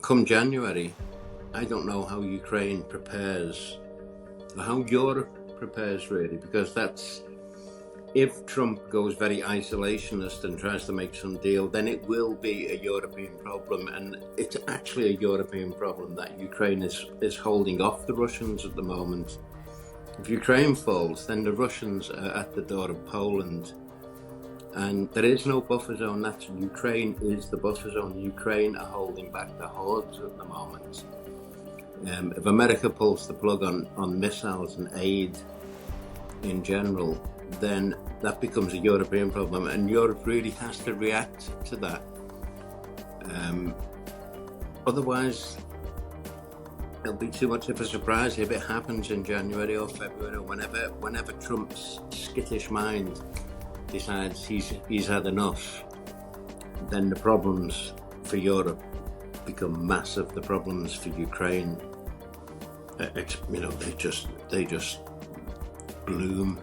come January, I don't know how Ukraine prepares, or how Europe prepares really, because if Trump goes very isolationist and tries to make some deal, then it will be a European problem, and it's actually a European problem that Ukraine is holding off the Russians at the moment. If Ukraine falls, then the Russians are at the door of Poland, and there is no buffer zone. That's Ukraine is the buffer zone. Ukraine are holding back the hordes at the moment. If America pulls the plug on missiles and aid in general, then that becomes a European problem, and Europe really has to react to that. Otherwise, it'll be too much of a surprise if it happens in January or February, or whenever Trump's skittish mind decides he's had enough. Then the problems for Europe become massive. The problems for Ukraine, they just bloom.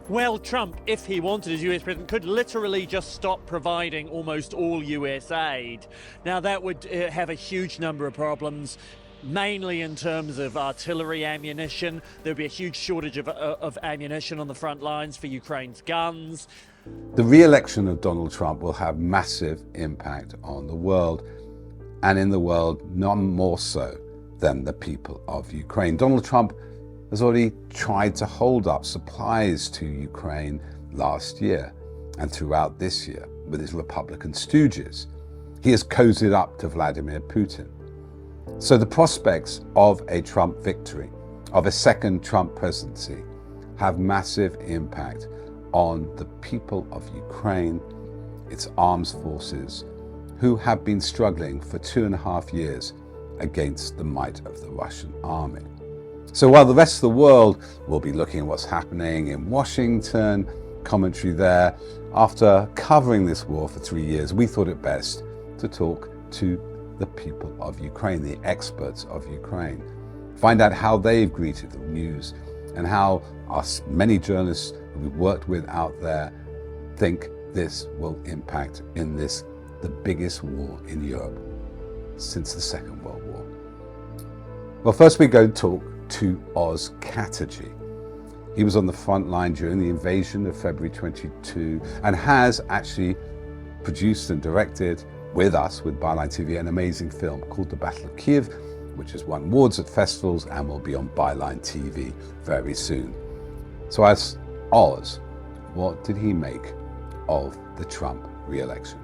Well, Trump, if he wanted as US president, could literally just stop providing almost all US aid. Now, that would have a huge number of problems, mainly in terms of artillery ammunition. There'd be a huge shortage of ammunition on the front lines for Ukraine's guns. The re-election of Donald Trump will have massive impact on the world, and in the world, none more so than the people of Ukraine. Donald Trump has already tried to hold up supplies to Ukraine last year and throughout this year with his Republican stooges. He has cozied up to Vladimir Putin. So the prospects of a Trump victory, of a second Trump presidency, have massive impact on the people of Ukraine, its armed forces, who have been struggling for 2.5 years against the might of the Russian army. So while the rest of the world will be looking at what's happening in Washington, commentary there, after covering this war for 3 years, we thought it best to talk to the people of Ukraine, the experts of Ukraine, find out how they've greeted the news and how us many journalists who we've worked with out there think this will impact in this, the biggest war in Europe since the Second World War. Well, first we go talk to Oz Chatterjee. He was on the front line during the invasion of February 22 and has actually produced and directed with us, with Byline TV, an amazing film called The Battle of Kiev, which has won awards at festivals and will be on Byline TV very soon. So as Oz, what did he make of the Trump re-election?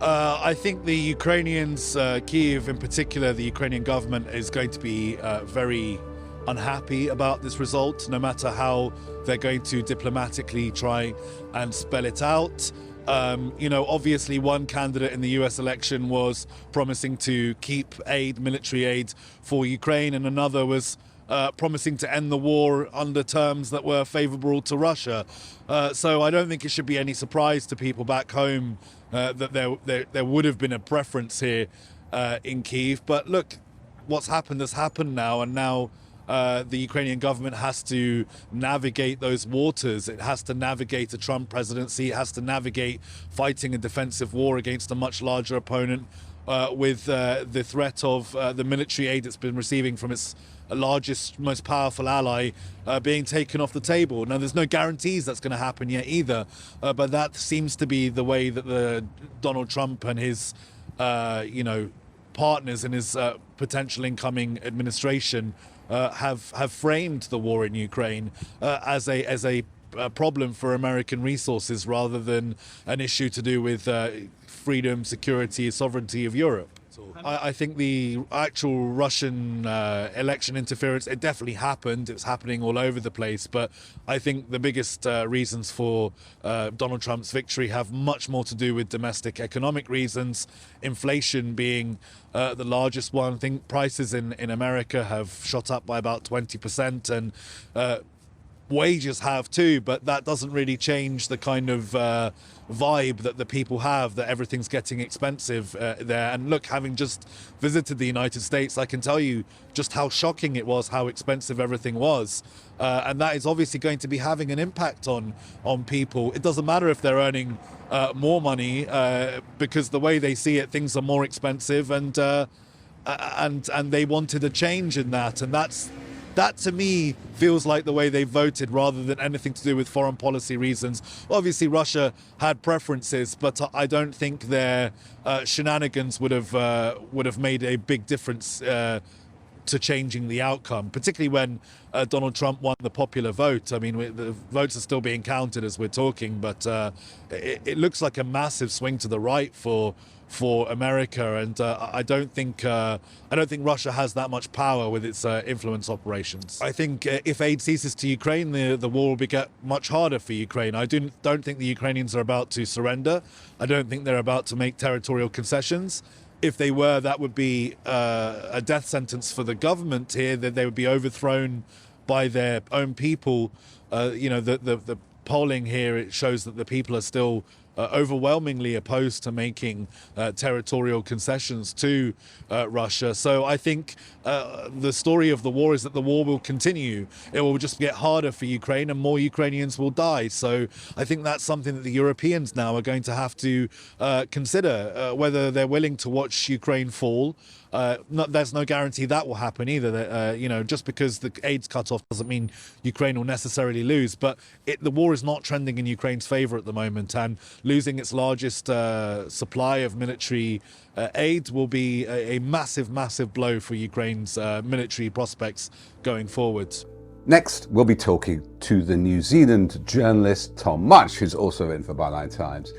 I think the Ukrainians, Kyiv in particular, the Ukrainian government is going to be very unhappy about this result, no matter how they're going to diplomatically try and spell it out. Obviously one candidate in the US election was promising to keep aid, military aid for Ukraine, and another was promising to end the war under terms that were favorable to Russia. So I don't think it should be any surprise to people back home that there would have been a preference here in Kyiv. But look, what's happened has happened now, and now the Ukrainian government has to navigate those waters. It has to navigate a Trump presidency. It has to navigate fighting a defensive war against a much larger opponent with the threat of the military aid it's been receiving from its largest, most powerful ally being taken off the table. Now, there's no guarantees that's going to happen yet either, but that seems to be the way that the Donald Trump and his, partners in his potential incoming administration have framed the war in Ukraine as a problem for American resources rather than an issue to do with freedom, security, sovereignty of Europe. I think the actual Russian election interference, it definitely happened. It's happening all over the place. But I think the biggest reasons for Donald Trump's victory have much more to do with domestic economic reasons, inflation being the largest one. I think prices in America have shot up by about 20%, and wages have too, but that doesn't really change the kind of vibe that the people have, that everything's getting expensive there. And look, having just visited the United States, I can tell you just how shocking it was, how expensive everything was. And that is obviously going to be having an impact on people. It doesn't matter if they're earning more money, because the way they see it, things are more expensive, and they wanted a change in that. And that to me feels like the way they voted, rather than anything to do with foreign policy reasons. Obviously, Russia had preferences, but I don't think their shenanigans would have made a big difference to changing the outcome, particularly when Donald Trump won the popular vote. I mean, the votes are still being counted as we're talking, but it looks like a massive swing to the right for America, and I don't think Russia has that much power with its influence operations. I think if aid ceases to Ukraine, the war will get much harder for Ukraine. I don't think the Ukrainians are about to surrender. I don't think they're about to make territorial concessions. If they were, that would be a death sentence for the government here, that they would be overthrown by their own people. The polling here, it shows that the people are still overwhelmingly opposed to making territorial concessions to Russia. So I think the story of the war is that the war will continue. It will just get harder for Ukraine, and more Ukrainians will die. So I think that's something that the Europeans now are going to have to consider, whether they're willing to watch Ukraine fall. There's no guarantee that will happen either. Just because the aid's cut off doesn't mean Ukraine will necessarily lose. But the war is not trending in Ukraine's favor at the moment, and losing its largest supply of military aid will be a massive, massive blow for Ukraine's military prospects going forward. Next, we'll be talking to the New Zealand journalist Tom Much, who's also written for Byline Times.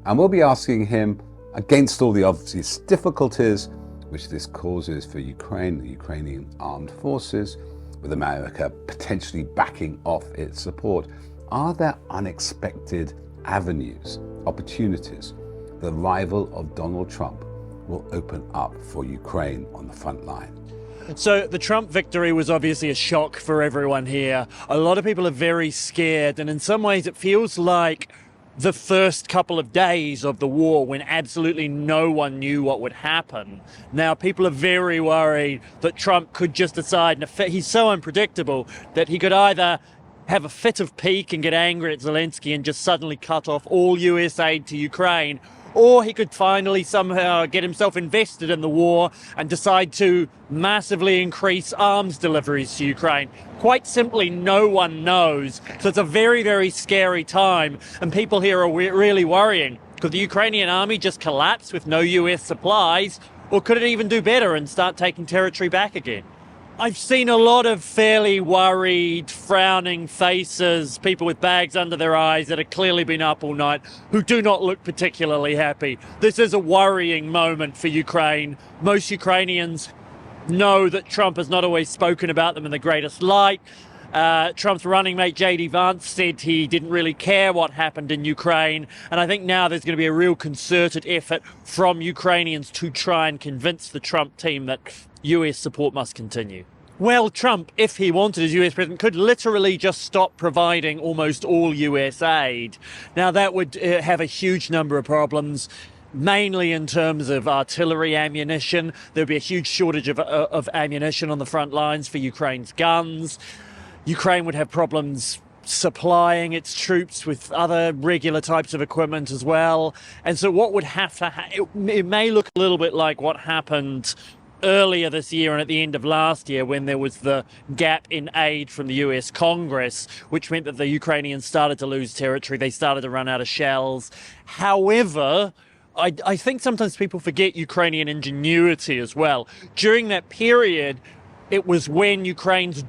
And we'll be asking him, against all the obvious difficulties which this causes for Ukraine, the Ukrainian armed forces, with America potentially backing off its support, are there unexpected avenues, opportunities the arrival of Donald Trump will open up for Ukraine on the front line? So the Trump victory was obviously a shock for everyone here. A lot of people are very scared, and in some ways it feels like the first couple of days of the war, when absolutely no one knew what would happen. Now people are very worried that Trump could just decide, he's so unpredictable, that he could either have a fit of pique and get angry at Zelensky and just suddenly cut off all US aid to Ukraine, or he could finally somehow get himself invested in the war and decide to massively increase arms deliveries to Ukraine. Quite simply, no one knows. So it's a very, very scary time, and people here are really worrying. Could the Ukrainian army just collapse with no US supplies, or could it even do better and start taking territory back again? I've seen a lot of fairly worried, frowning faces, people with bags under their eyes that have clearly been up all night, who do not look particularly happy. This is a worrying moment for Ukraine. Most Ukrainians know that Trump has not always spoken about them in the greatest light. Trump's running mate J.D. Vance said he didn't really care what happened in Ukraine, and I think now there's going to be a real concerted effort from Ukrainians to try and convince the Trump team that US support must continue. Well, Trump, if he wanted as US president, could literally just stop providing almost all US aid. Now that would have a huge number of problems, mainly in terms of artillery ammunition. There'd be a huge shortage of ammunition on the front lines for Ukraine's guns. Ukraine would have problems supplying its troops with other regular types of equipment as well. And so what would have to it may look a little bit like what happened earlier this year and at the end of last year, when there was the gap in aid from the US Congress, which meant that the Ukrainians started to lose territory. They started to run out of shells. However, I think sometimes people forget Ukrainian ingenuity as well. During that period, it was when Ukraine's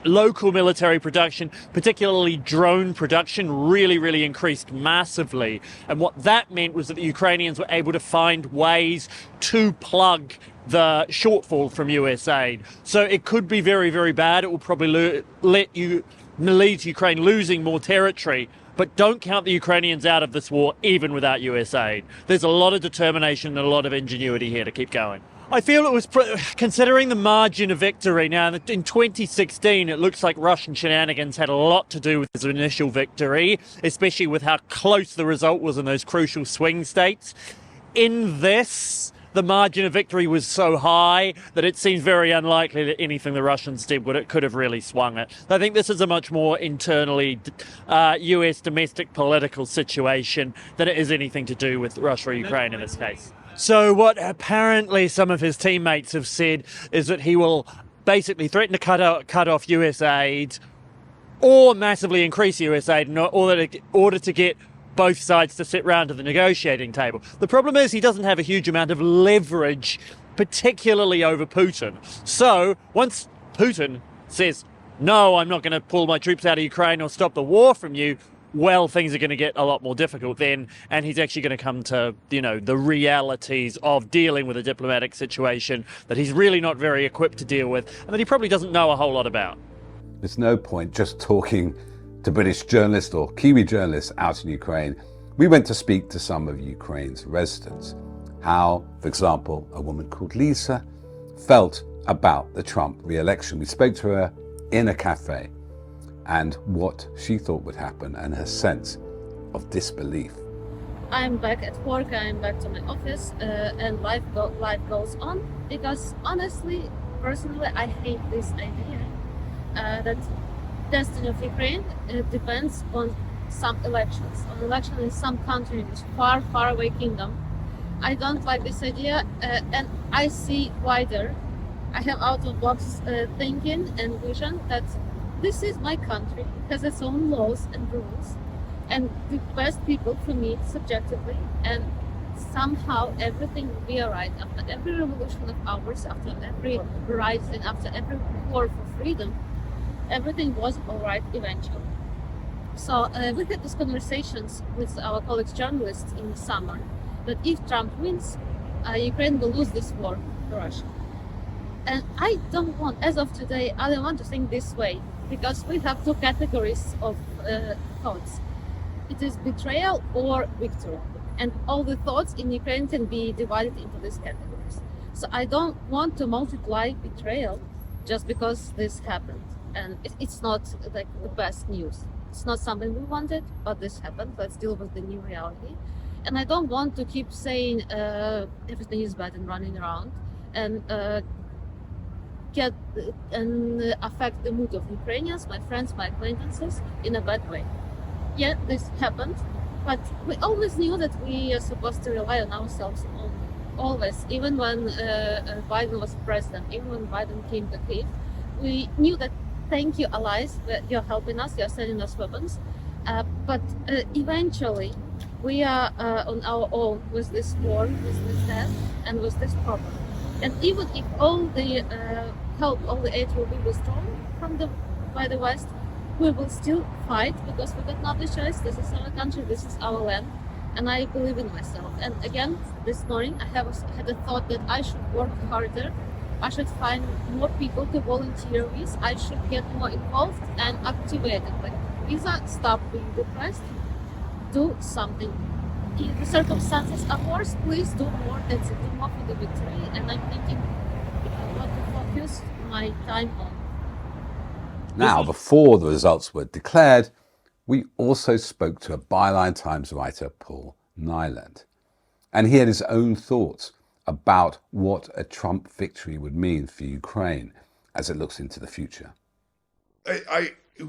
local military production, particularly drone production, really increased massively. And what that meant was that the Ukrainians were able to find ways to plug the shortfall from US aid. So it could be very bad. It will probably lead to Ukraine losing more territory. But don't count the Ukrainians out of this war, even without US aid. There's a lot of determination and a lot of ingenuity here to keep going. I feel it was, considering the margin of victory. Now, in 2016, it looks like Russian shenanigans had a lot to do with his initial victory, especially with how close the result was in those crucial swing states. In this, the margin of victory was so high that it seems very unlikely that anything the Russians did could have really swung it. I think this is a much more internally US domestic political situation than it is anything to do with Russia or Ukraine in this case. So what apparently some of his teammates have said is that he will basically threaten to cut off US aid or massively increase US aid in order to get both sides to sit round to the negotiating table. The problem is he doesn't have a huge amount of leverage, particularly over Putin. So once Putin says, no, I'm not going to pull my troops out of Ukraine or stop the war from you, well, things are going to get a lot more difficult then, and he's actually going to come to, the realities of dealing with a diplomatic situation that he's really not very equipped to deal with, and that he probably doesn't know a whole lot about. There's no point just talking to British journalists or Kiwi journalists out in Ukraine. We went to speak to some of Ukraine's residents. How, for example, a woman called Lisa felt about the Trump re-election. We spoke to her in a cafe, and what she thought would happen and her sense of disbelief. I'm back at work, I'm back to my office, and life goes on, because honestly, personally, I hate this idea that destiny of Ukraine depends on some elections, on election in some country, in this far, far away kingdom. I don't like this idea, and I see wider. I have out-of-box thinking and vision that this is my country, it has its own laws and rules, and the best people for me subjectively, and somehow everything will be alright. After every revolution of ours, after every rising, after every war for freedom, everything was alright eventually. So we had these conversations with our colleagues journalists in the summer that if Trump wins, Ukraine will lose this war to Russia. And I don't want, as of today, I don't want to think this way, because we have two categories of thoughts. It is betrayal or victory. And all the thoughts in Ukraine can be divided into these categories. So I don't want to multiply betrayal just because this happened. And it's not like the best news. It's not something we wanted, but this happened. Let's deal with the new reality. And I don't want to keep saying everything is bad and running around and affect the mood of Ukrainians, my friends, my acquaintances, in a bad way. Yeah, this happened, but we always knew that we are supposed to rely on ourselves always. Even when Biden was president, even when Biden came to Kyiv, we knew that, thank you, allies, that you're helping us, you're sending us weapons, but eventually we are on our own with this war, with this death, and with this problem. And even if all the help, all the aid will be withdrawn by the West, we will still fight, because we got no other choice. This is our country, this is our land, and I believe in myself. And again, this morning I had a thought that I should work harder. I should find more people to volunteer with. I should get more involved and activated. Like, Lisa, stop being depressed. Do something. If the circumstances are worse, please do more. That's it. Do more for the victory. And I'm thinking what to focus my time on. Now, before the results were declared, we also spoke to a Byline Times writer, Paul Nyland. And he had his own thoughts about what a Trump victory would mean for Ukraine as it looks into the future.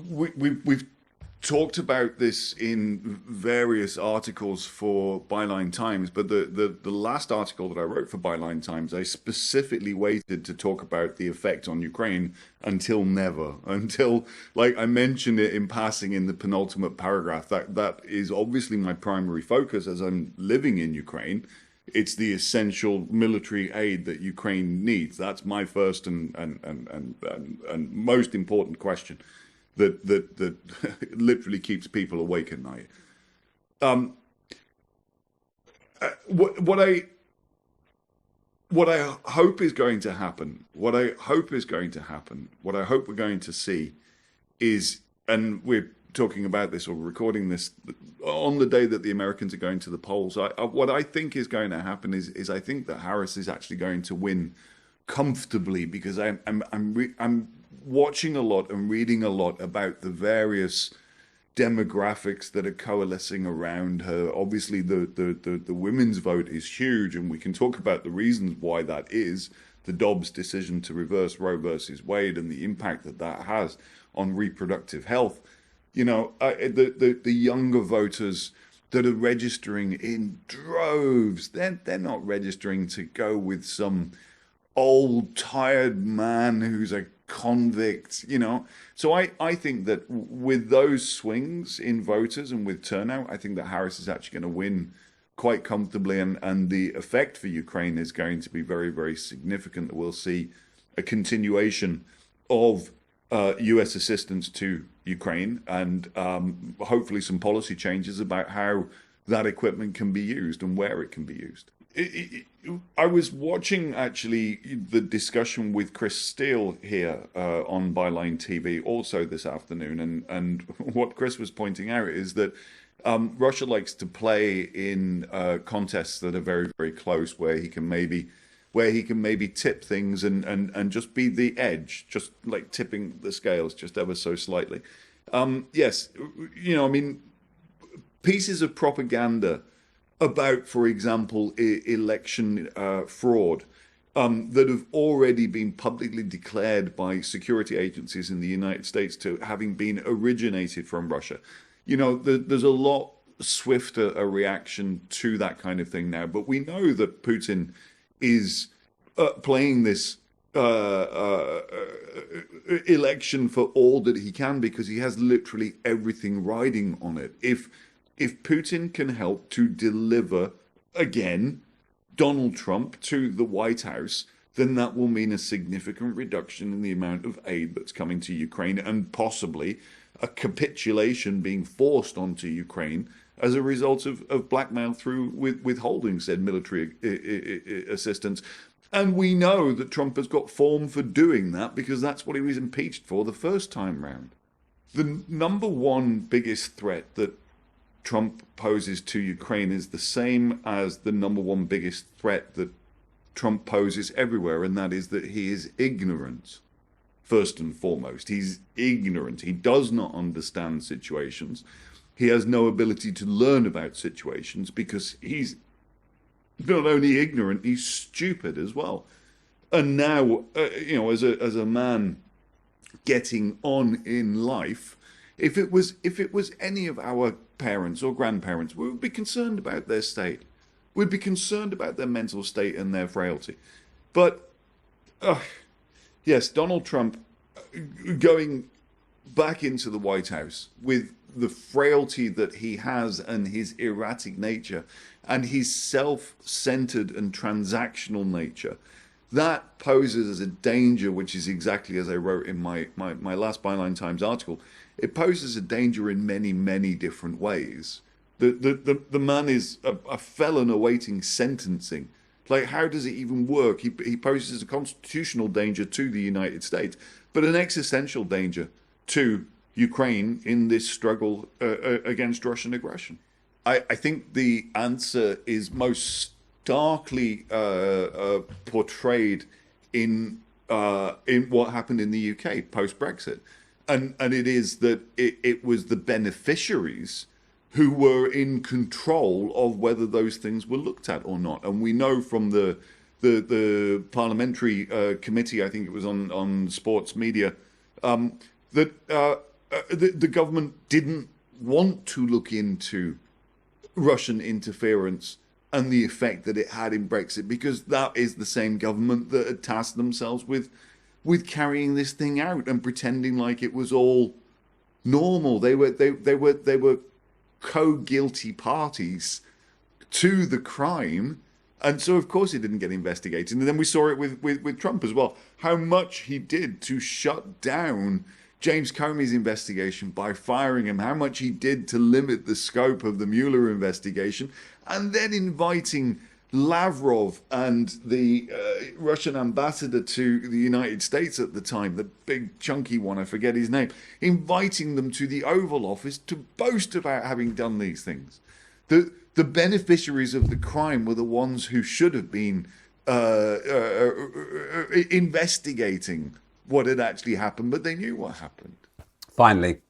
We've talked about this in various articles for Byline Times, but the last article that I wrote for Byline Times, I specifically waited to talk about the effect on Ukraine until like I mentioned it in passing in the penultimate paragraph. That is obviously my primary focus as I'm living in Ukraine. It's the essential military aid that Ukraine needs. That's my first and most important question. That literally keeps people awake at night. What I hope is going to happen, what I hope we're going to see is, and we're talking about this or recording this on the day that the Americans are going to the polls. What I think is going to happen is I think that Harris is actually going to win comfortably, because I'm watching a lot and reading a lot about the various demographics that are coalescing around her. Obviously, the women's vote is huge, and we can talk about the reasons why that is. The Dobbs decision to reverse Roe versus Wade and the impact that that has on reproductive health. You know, the younger voters that are registering in droves, they're not registering to go with some old tired man who's a convict, you know. So I think that with those swings in voters and with turnout, I think that Harris is actually going to win quite comfortably, and the effect for Ukraine is going to be very, very significant. We'll see a continuation of US assistance to Ukraine, and hopefully some policy changes about how that equipment can be used and where it can be used. I was watching actually the discussion with Chris Steele here on Byline TV also this afternoon, and what Chris was pointing out is that Russia likes to play in contests that are very, very close, where he can maybe tip things and just be the edge, just like tipping the scales just ever so slightly. Yes, you know, I mean, pieces of propaganda about, for example, election fraud that have already been publicly declared by security agencies in the United States to having been originated from Russia. You know, there's a lot swifter a reaction to that kind of thing now. But we know that Putin is playing this election for all that he can, because he has literally everything riding on it. If Putin can help to deliver, again, Donald Trump to the White House, then that will mean a significant reduction in the amount of aid that's coming to Ukraine, and possibly a capitulation being forced onto Ukraine as a result of blackmail through withholding said military assistance. And we know that Trump has got form for doing that, because that's what he was impeached for the first time round. The number one biggest threat that Trump poses to Ukraine is the same as the number one biggest threat that Trump poses everywhere, and that is that he is ignorant. First and foremost, he's ignorant. He does not understand situations. He has no ability to learn about situations, because he's not only ignorant, he's stupid as well. And now, you know, as a man getting on in life, if it was any of our parents or grandparents, we would be concerned about their state. We'd be concerned about their mental state and their frailty. But yes, Donald Trump going back into the White House with the frailty that he has and his erratic nature and his self-centered and transactional nature, that poses as a danger, which is exactly as I wrote in my last Byline Times article. It poses a danger in many, many different ways. The man is a felon awaiting sentencing. Like, how does it even work? He poses a constitutional danger to the United States, but an existential danger to Ukraine in this struggle against Russian aggression. I think the answer is most starkly portrayed in what happened in the UK post-Brexit. And it is that it was the beneficiaries who were in control of whether those things were looked at or not. And we know from the parliamentary committee, I think it was on sports media, that the government didn't want to look into Russian interference and the effect that it had in Brexit, because that is the same government that had tasked themselves with carrying this thing out and pretending like it was all normal. They were co-guilty parties to the crime, and so of course it didn't get investigated. And then we saw it with Trump as well, how much he did to shut down James Comey's investigation by firing him, how much he did to limit the scope of the Mueller investigation, and then inviting Lavrov and the Russian ambassador to the United States at the time, the big chunky one, I forget his name, inviting them to the Oval Office to boast about having done these things. The beneficiaries of the crime were the ones who should have been investigating what had actually happened, but they knew what happened. Finally,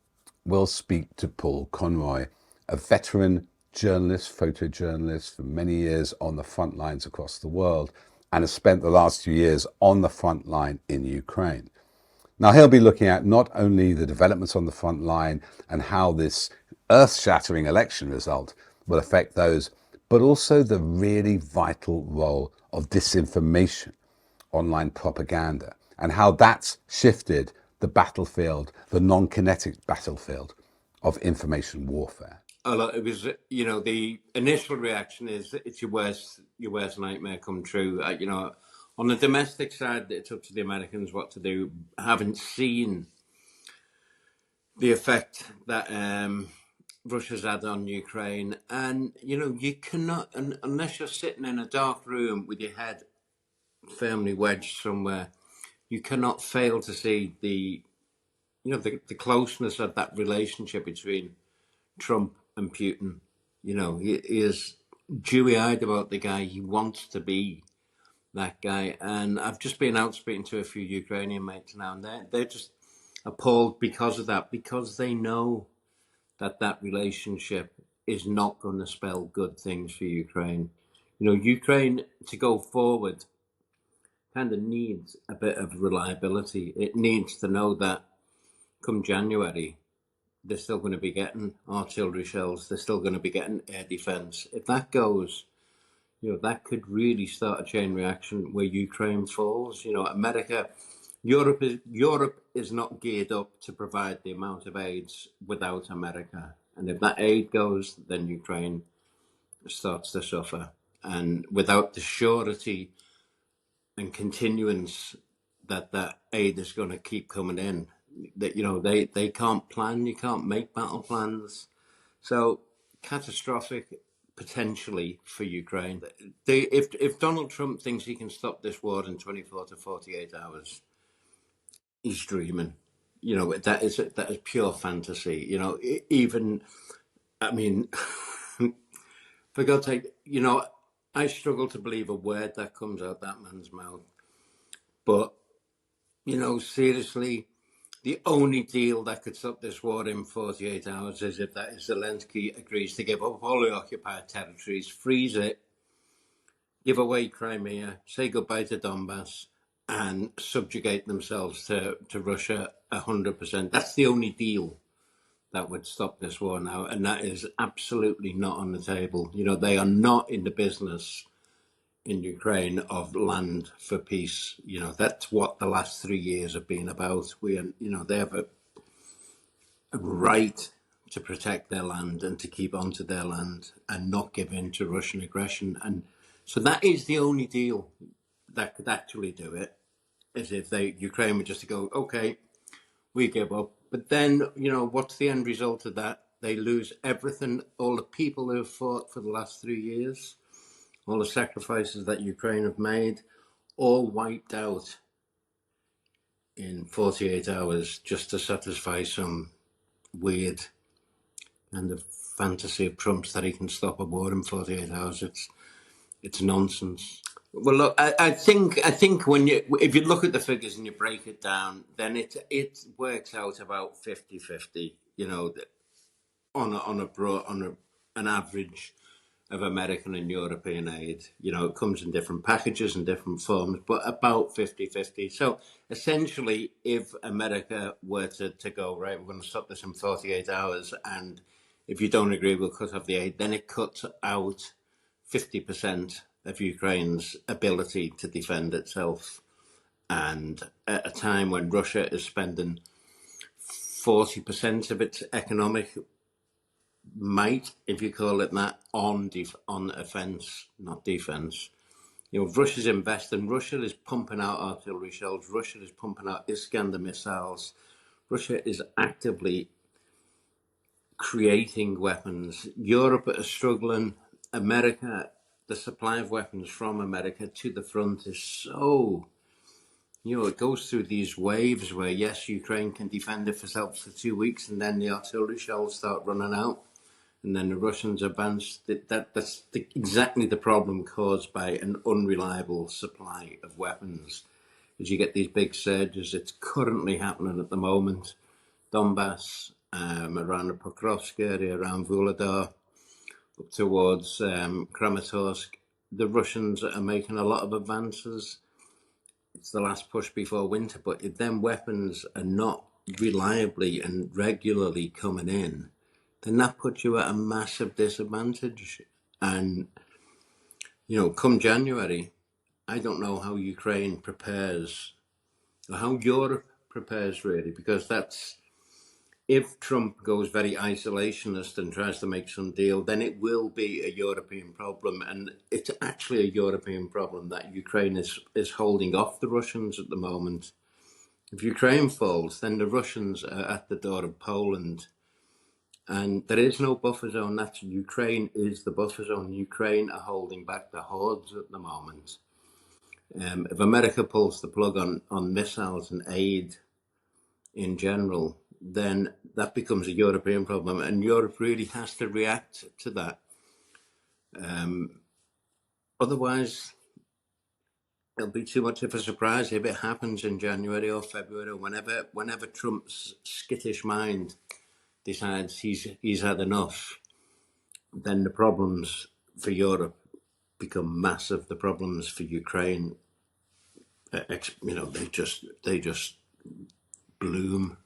we'll speak to Paul Conroy, a veteran journalist, photojournalist for many years on the front lines across the world, and has spent the last 2 years on the front line in Ukraine. Now, he'll be looking at not only the developments on the front line and how this earth-shattering election result will affect those, but also the really vital role of disinformation, online propaganda, and how that's shifted the battlefield, the non-kinetic battlefield of information warfare. Oh, look, it was, the initial reaction is it's your worst nightmare come true. On the domestic side, it's up to the Americans what to do. I haven't seen the effect that Russia's had on Ukraine. And, you cannot, unless you're sitting in a dark room with your head firmly wedged somewhere, you cannot fail to see the closeness of that relationship between Trump and Putin. He is dewy-eyed about the guy. He wants to be that guy. And I've just been out speaking to a few Ukrainian mates now, and they're just appalled because of that, because they know that relationship is not going to spell good things for Ukraine. Ukraine, to go forward, kind of needs a bit of reliability. It needs to know that come January, they're still going to be getting artillery shells. They're still going to be getting air defense. If that goes, that could really start a chain reaction where Ukraine falls. Europe is not geared up to provide the amount of aids without America. And if that aid goes, then Ukraine starts to suffer. And without the surety and continuance that aid is going to keep coming in, that they can't plan. You can't make battle plans. So catastrophic potentially for Ukraine. If Donald Trump thinks he can stop this war in 24 to 48 hours, he's dreaming. That is pure fantasy. For God's sake, I struggle to believe a word that comes out that man's mouth. But seriously, the only deal that could stop this war in 48 hours is if Zelensky agrees to give up all the occupied territories, freeze it, give away Crimea, say goodbye to Donbass, and subjugate themselves to Russia 100%. That's the only deal that would stop this war now, and that is absolutely not on the table. They are not in the business in Ukraine of land for peace. That's what the last 3 years have been about. They have a right to protect their land and to keep onto their land and not give in to Russian aggression. And so that is the only deal that could actually do it, is if Ukraine were just to go, okay, we give up. But then, what's the end result of that? They lose everything, all the people who have fought for the last 3 years, all the sacrifices that Ukraine have made, all wiped out in 48 hours just to satisfy some weird kind of fantasy of Trump's that he can stop a war in 48 hours. It's nonsense. Well, look, I think if you look at the figures and you break it down, then it works out about 50-50. On an average of American and European aid. It comes in different packages and different forms, but about 50-50. So essentially, if America were to go, right, we're going to stop this in 48 hours, and if you don't agree, we'll cut off the aid, then it cuts out 50% of Ukraine's ability to defend itself. And at a time when Russia is spending 40% of its economic might, if you call it that, on offence, not defence. Russia's investing. Russia is pumping out artillery shells. Russia is pumping out Iskander missiles. Russia is actively creating weapons. Europe is struggling. America the supply of weapons from America to the front is so, it goes through these waves where, yes, Ukraine can defend itself for 2 weeks, and then the artillery shells start running out, and then the Russians advance. That's exactly the problem caused by an unreliable supply of weapons. As you get these big surges, it's currently happening at the moment. Donbass, around the Pokrovsk area, around Vuhledar, up towards Kramatorsk. The Russians are making a lot of advances. It's the last push before winter, but if them weapons are not reliably and regularly coming in, then that puts you at a massive disadvantage. And, come January, I don't know how Ukraine prepares, or how Europe prepares really, because if Trump goes very isolationist and tries to make some deal, then it will be a European problem. And it's actually a European problem that Ukraine is holding off the Russians at the moment. If Ukraine falls, then the Russians are at the door of Poland. And there is no buffer zone. That's Ukraine is the buffer zone. Ukraine are holding back the hordes at the moment. If America pulls the plug on missiles and aid in general, then that becomes a European problem, and Europe really has to react to that. Otherwise, it'll be too much of a surprise if it happens in January or February, or whenever Trump's skittish mind decides he's had enough. Then the problems for Europe become massive. The problems for Ukraine, they just bloom.